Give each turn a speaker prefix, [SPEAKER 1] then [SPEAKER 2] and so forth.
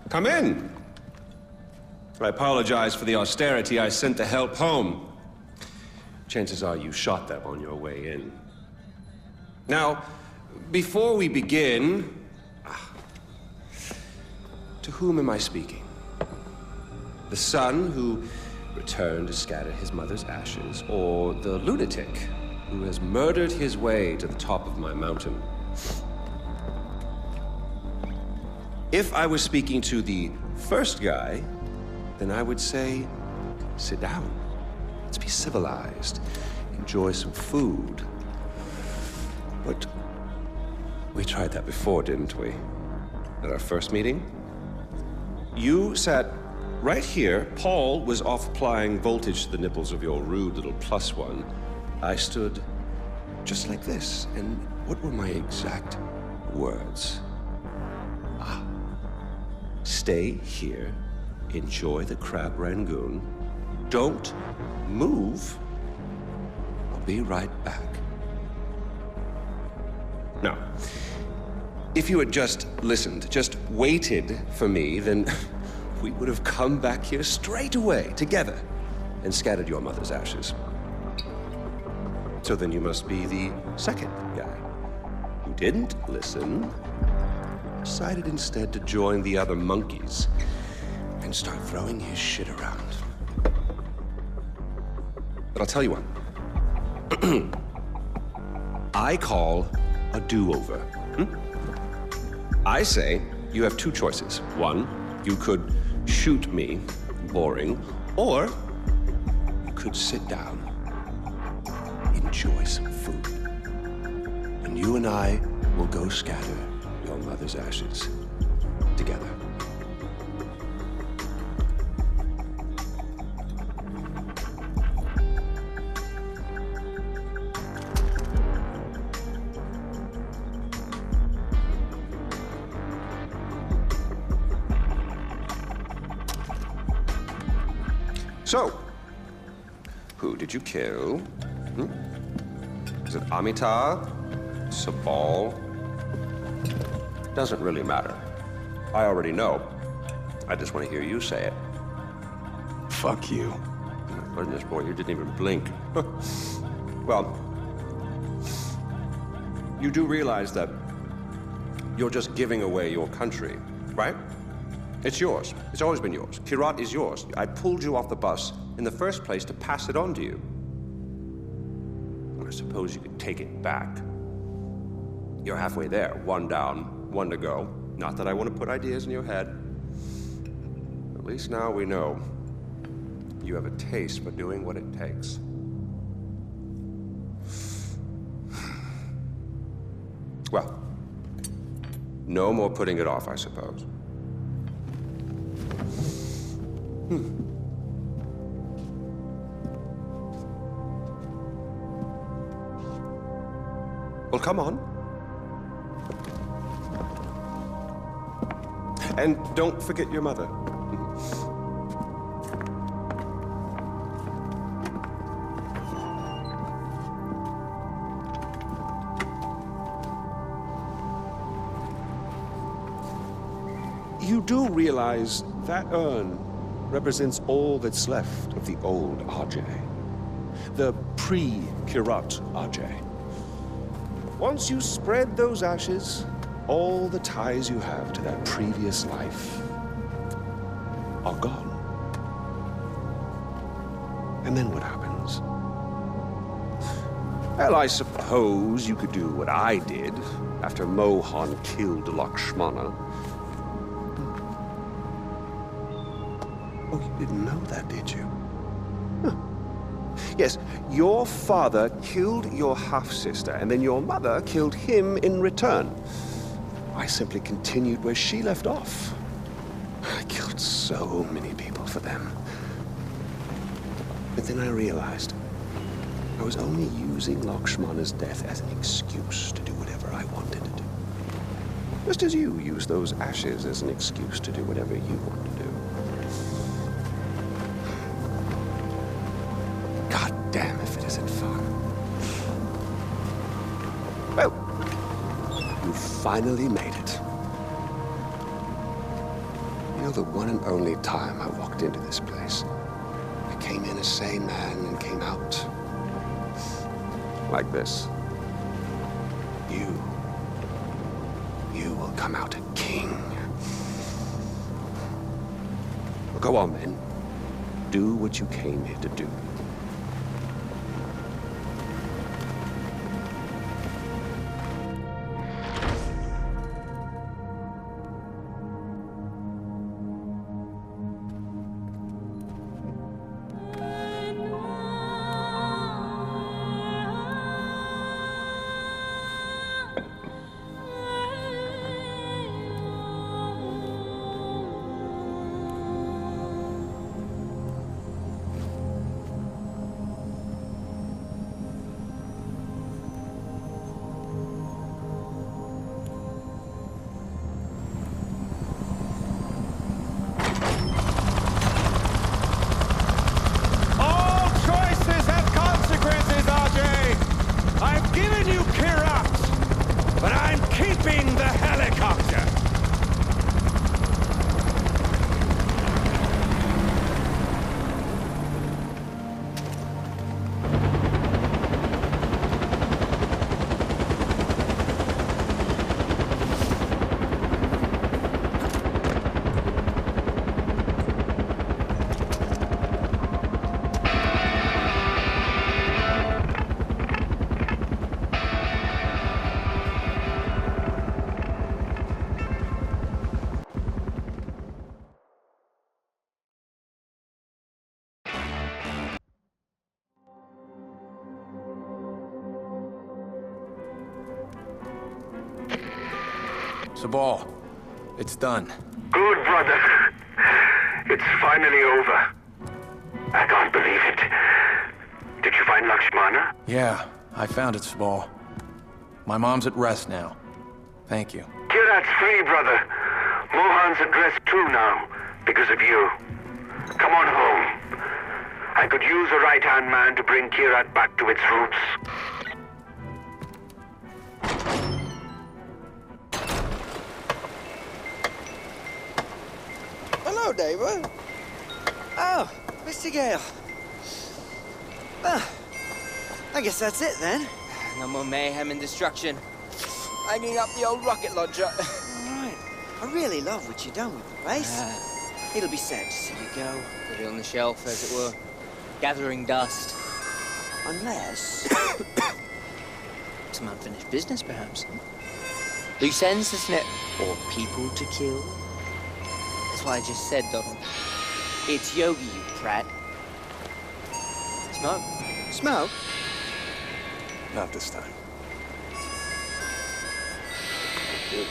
[SPEAKER 1] Come in. I apologize for the austerity I sent to help home. Chances are you shot them on your way in. Now, before we begin, to whom am I speaking? The son who returned to scatter his mother's ashes, or the lunatic who has murdered his way to the top of my mountain? If I was speaking to the first guy, then I would say, sit down. Let's be civilized. Enjoy some food. But we tried that before, didn't we? At our first meeting? You sat right here. Paul was off applying voltage to the nipples of your rude little +1. I stood just like this. And what were my exact words? Stay here, enjoy the crab rangoon, don't move, I'll be right back. Now, if you had just listened, just waited for me, then we would have come back here straight away, together, and scattered your mother's ashes. So then you must be the second guy who didn't listen, decided instead to join the other monkeys and start throwing his shit around. But I'll tell you what. I call a do-over. I say you have two choices. One, you could shoot me, boring, or you could sit down, enjoy some food, and you and I will go scatter your mother's ashes together. So, who did you kill? Is it Amita? Sabal? Doesn't really matter. I already know. I just want to hear you say it.
[SPEAKER 2] Fuck you.
[SPEAKER 1] My goodness, boy, you didn't even blink. Well, you do realize that you're just giving away your country, right? It's yours. It's always been yours. Kyrat is yours. I pulled you off the bus in the first place to pass it on to you. I suppose you could take it back. You're halfway there. One down, one to go. Not that I want to put ideas in your head. At least now we know you have a taste for doing what it takes. Well, no more putting it off, I suppose. Well, come on. And don't forget your mother. You do realize that urn represents all that's left of the old Ajay. The pre-Kyrat Ajay. Once you spread those ashes, all the ties you have to that previous life are gone. And then what happens? Well, I suppose you could do what I did after Mohan killed Lakshmana. Oh, you didn't know that, did you? Huh. Yes, your father killed your half-sister, and then your mother killed him in return. I simply continued where she left off. I killed so many people for them. But then I realized I was only using Lakshmana's death as an excuse to do whatever I wanted to do. Just as you use those ashes as an excuse to do whatever you want to do. God damn if it isn't fun. Well, you finally made it. know, the one and only time I walked into this place, I came in a sane man and came out like this. You will come out a king. Well, go on, then. Do what you came here to do.
[SPEAKER 3] I've given you Kyrat, but I'm keeping the helicopter.
[SPEAKER 2] Sabal, it's done.
[SPEAKER 4] Good, brother. It's finally over. I can't believe it. Did you find Lakshmana?
[SPEAKER 2] Yeah, I found it, Sabal. My mom's at rest now. Thank you.
[SPEAKER 4] Kyrat's free, brother. Mohan's at rest too now, because of you. Come on home. I could use a right-hand man to bring Kyrat back to its roots.
[SPEAKER 5] Hello, neighbor. Oh, Mr. Gale. Ah, I guess that's it then.
[SPEAKER 6] No more mayhem and destruction. Hanging up the old rocket launcher.
[SPEAKER 5] All right. I really love what you've done with the place. It'll be sad to see you go.
[SPEAKER 6] Put it on the shelf, as it were. Gathering dust.
[SPEAKER 5] Unless...
[SPEAKER 6] Some unfinished business, perhaps. Loose ends, isn't it? Or people to kill. That's what I just said, Donald. It's Yogi, you prat. Smoke?
[SPEAKER 5] Smoke?
[SPEAKER 2] Not this time.
[SPEAKER 5] Good.